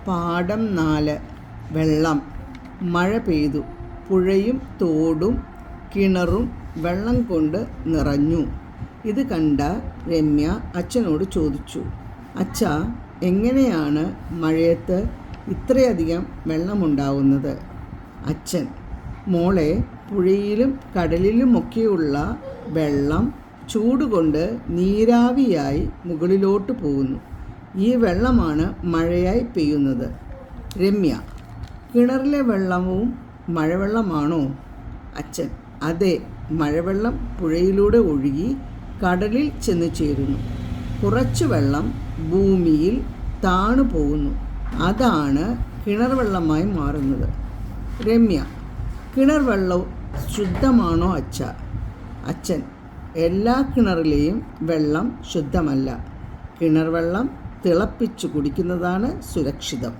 പാഠം 4. വെള്ളം. മഴ പെയ്തു. പുഴയും തോടും കിണറും വെള്ളം കൊണ്ട് നിറഞ്ഞു. ഇത് കണ്ട രമ്യ അച്ഛനോട് ചോദിച്ചു, അച്ഛാ, എങ്ങനെയാണ് മഴയത്ത് ഇത്രയധികം വെള്ളമുണ്ടാവുന്നത്? അച്ഛൻ, മോളെ, പുഴയിലും കടലിലുമൊക്കെയുള്ള വെള്ളം ചൂടുകൊണ്ട് നീരാവിയായി മുകളിലോട്ട് പോകുന്നു. ഈ വെള്ളമാണ് മഴയായി പെയ്യുന്നത്. രമ്യ, കിണറിലെ വെള്ളവും മഴവെള്ളമാണോ? അച്ഛൻ, അതെ, മഴവെള്ളം പുഴയിലൂടെ ഒഴുകി കടലിൽ ചെന്ന് ചേരുന്നു. കുറച്ച് വെള്ളം ഭൂമിയിൽ താണു പോകുന്നു. അതാണ് കിണർ വെള്ളമായി മാറുന്നത്. രമ്യ, കിണർ വെള്ളം ശുദ്ധമാണോ അച്ഛ? അച്ഛൻ, എല്ലാ കിണറിലെയും വെള്ളം ശുദ്ധമല്ല. കിണർ വെള്ളം തിളപ്പിച്ചു കുടിക്കുന്നതാണ് സുരക്ഷിതം.